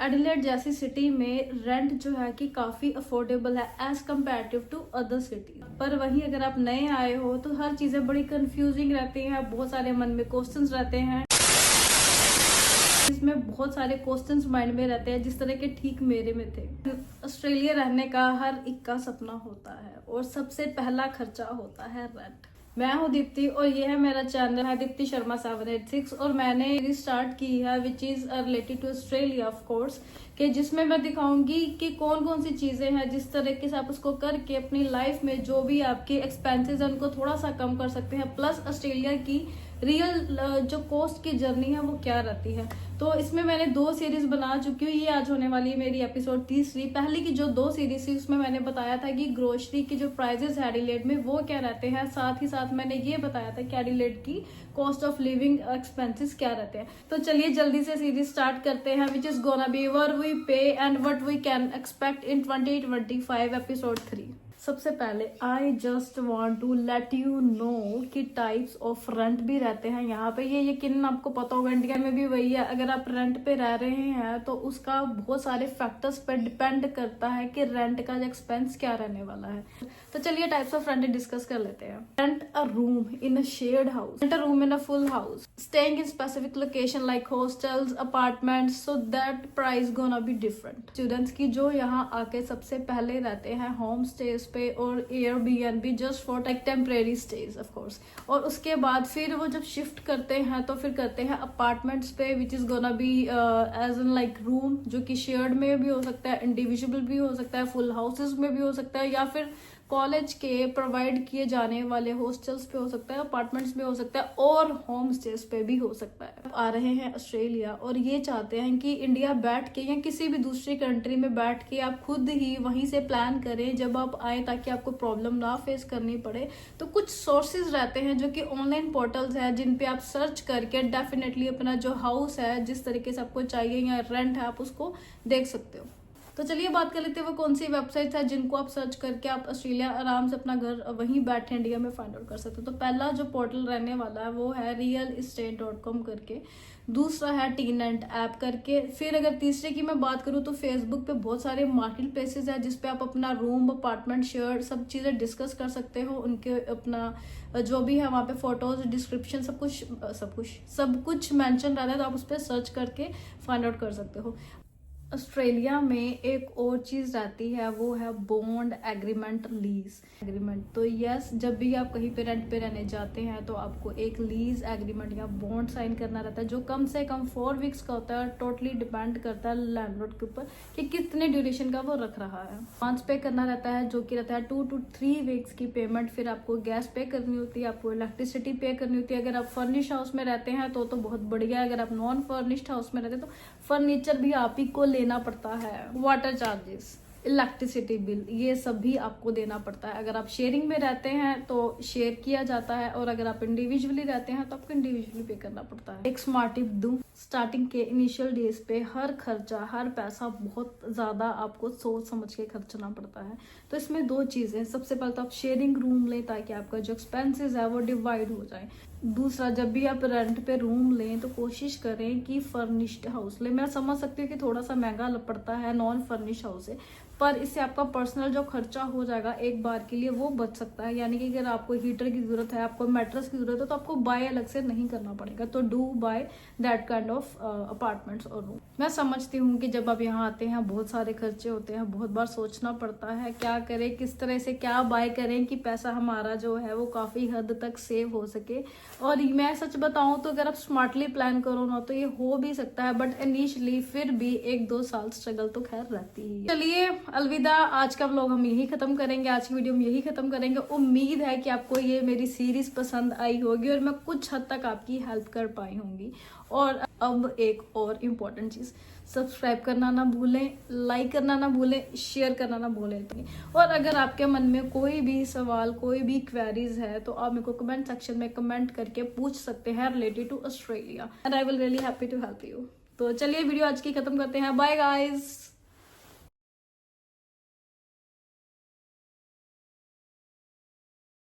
Adelaide जैसी city में rent जो है कि काफी अफोर्डेबल है as comparative to other city. पर वहीं अगर आप नए आए हो तो हर चीजें बड़ी कंफ्यूजिंग रहती हैं, बहुत सारे मन में क्वेश्चंस रहते हैं। इसमें बहुत सारे क्वेश्चंस माइंड में रहते हैं जिस तरह के ठीक मेरे में थे। ऑस्ट्रेलिया रहने का हर एक का सपना होता है और सबसे पहला खर्चा होता है रेंट। मैं हूँ दीप्ति और ये है मेरा चैनल है दीप्ति शर्मा 786 और मैंने स्टार्ट की है which is related to Australia of course कि जिसमें मैं दिखाऊंगी कि कौन कौन सी चीजें हैं जिस तरीके से आप उसको करके अपनी लाइफ में जो भी आपके एक्सपेंसेस हैं उनको थोड़ा सा कम कर सकते हैं। प्लस ऑस्ट्रेलिया की रियल जो कॉस्ट की जर्नी है वो क्या रहती है। तो इसमें मैंने 2 सीरीज बना चुकी हूँ। ये आज होने वाली है मेरी एपिसोड 3। पहले की जो 2 सीरीज थी उसमें मैंने बताया था कि ग्रोसरी के जो प्राइजेस है एडिलेड में वो क्या रहते हैं। साथ ही साथ मैंने ये बताया था कि एडिलेड की कॉस्ट ऑफ लिविंग एक्सपेंसेस क्या रहते हैं। तो चलिए जल्दी से सीरीज स्टार्ट करते हैं which is gonna be what we pay and what we can expect in 2025 episode 3। सबसे पहले I just want to let you know कि टाइप्स ऑफ रेंट भी रहते हैं यहाँ पे। ये यकीन आपको पता होगा इंडिया में भी वही है। अगर आप रेंट पे रह रहे हैं तो उसका बहुत सारे फैक्टर्स पे डिपेंड करता है कि रेंट का एक्सपेंस क्या रहने वाला है। तो चलिए टाइप्स ऑफ रेंट डिस्कस कर लेते हैं। Rent a room in a shared house, rent a room in a full house, staying in specific location like hostels, apartments, so that price gonna be different. Students की जो यहाँ आके सबसे पहले रहते हैं होम स्टेज पे और Airbnb just for like temporary stage of course, और उसके बाद फिर वो जब शिफ्ट करते हैं तो फिर करते हैं अपार्टमेंट्स पे which is gonna be as an like room, जो कि शेयर्ड में भी हो सकता है, इंडिविजुअल भी हो सकता है, फुल हाउसेस में भी हो सकता है, या फिर कॉलेज के प्रोवाइड किए जाने वाले हॉस्टल्स पे हो सकता है, अपार्टमेंट्स में हो सकता है और होम स्टेज पे भी हो सकता है। आ रहे हैं ऑस्ट्रेलिया और ये चाहते हैं कि इंडिया बैठ के या किसी भी दूसरी कंट्री में बैठ के आप खुद ही वहीं से प्लान करें जब आप आए, ताकि आपको प्रॉब्लम ना फेस करनी पड़े। तो कुछ सोर्सेज रहते हैं जो कि ऑनलाइन पोर्टल्स है जिन पे आप सर्च करके डेफिनेटली अपना जो हाउस है जिस तरीके से आपको चाहिए या रेंट है आप उसको देख सकते हो। तो चलिए बात कर लेते हैं वो कौन सी वेबसाइट है जिनको आप सर्च करके आप ऑस्ट्रेलिया आराम से अपना घर वहीं बैठे इंडिया में फाइंड आउट कर सकते हो। तो पहला जो पोर्टल रहने वाला है वो है realestate.com करके, दूसरा है टीनेंट ऐप करके, फिर अगर तीसरे की मैं बात करूँ तो फेसबुक पे बहुत सारे मार्केट प्लेसेस है जिसपे आप अपना रूम, अपार्टमेंट, शेयर सब चीज़ें डिस्कस कर सकते हो। उनके अपना जो भी है वहाँ पे फोटोज, डिस्क्रिप्शन सब कुछ मेंशन रहता है, तो आप उस पर सर्च करके फाइंड आउट कर सकते हो। ऑस्ट्रेलिया में एक और चीज रहती है वो है बॉन्ड एग्रीमेंट, लीज एग्रीमेंट। तो यस, जब भी आप कहीं पे रेंट पे रहने जाते हैं तो आपको एक लीज एग्रीमेंट या बॉन्ड साइन करना रहता है जो कम से कम 4 वीक्स का होता है। टोटली डिपेंड करता है लैंडलॉर्ड के ऊपर कि कितने ड्यूरेशन का वो रख रहा है। एडवांस पे करना रहता है जो कि रहता है 2 to 3 वीक्स की पेमेंट। फिर आपको गैस पे करनी होती है, आपको इलेक्ट्रिसिटी पे करनी होती है। अगर आप फर्निश हाउस में रहते हैं तो बहुत बढ़िया है। अगर आप नॉन फर्निश्ड हाउस में रहते हैं तो फर्नीचर भी आप ही को लेना पड़ता है। वाटर चार्जेस, इलेक्ट्रिसिटी बिल, ये सब भी आपको देना पड़ता है। अगर आप शेयरिंग में रहते हैं तो शेयर किया जाता है, और अगर आप इंडिविजुअली रहते हैं तो आपको इंडिविजुअली पे करना पड़ता है। एक स्मार्ट टिप दूं, स्टार्टिंग के इनिशियल डेज पे हर खर्चा, हर पैसा बहुत ज्यादा आपको सोच समझ के खर्चना पड़ता है। तो इसमें 2 चीजें, सबसे पहले तो आप शेयरिंग रूम लें ताकि आपका जो एक्सपेंसेस है वो डिवाइड हो जाए। दूसरा, जब भी आप रेंट पे रूम लें तो कोशिश करें कि फर्निश्ड हाउस लें। मैं समझ सकती हूँ कि थोड़ा सा महंगा पड़ता है नॉन फर्निश्ड हाउस से, पर इससे आपका पर्सनल जो खर्चा हो जाएगा एक बार के लिए वो बच सकता है। यानी कि अगर आपको हीटर की जरूरत है, आपको मैट्रेस की जरूरत है, तो आपको बाय अलग से नहीं करना पड़ेगा। तो do by that kind of apartments और रूम। मैं समझती हूँ कि जब आप यहाँ आते हैं बहुत सारे खर्चे होते हैं, बहुत बार सोचना पड़ता है क्या करें, किस तरह से क्या बाय करें कि पैसा हमारा जो है वो काफी हद तक सेव हो सके। और मैं सच बताऊं तो अगर आप स्मार्टली प्लान करो ना तो ये हो भी सकता है, बट इनिशियली फिर भी 1-2 साल स्ट्रगल तो खैर रहती ही है। चलिए अलविदा, आज का व्लॉग हम यही खत्म करेंगे, आज की वीडियो हम यही खत्म करेंगे। उम्मीद है कि आपको ये मेरी सीरीज पसंद आई होगी और मैं कुछ हद तक आपकी हेल्प कर पाई होंगी। और अब एक और इम्पोर्टेंट चीज, सब्सक्राइब करना ना भूलें, लाइक करना ना भूलें, शेयर करना ना भूलें। और अगर आपके मन में कोई भी सवाल, कोई भी क्वेरीज है तो आप मेरे को कमेंट सेक्शन में कमेंट करके पूछ सकते हैं related to Australia, and I will really happy to help you. तो चलिए वीडियो आज की खत्म करते हैं। Bye guys.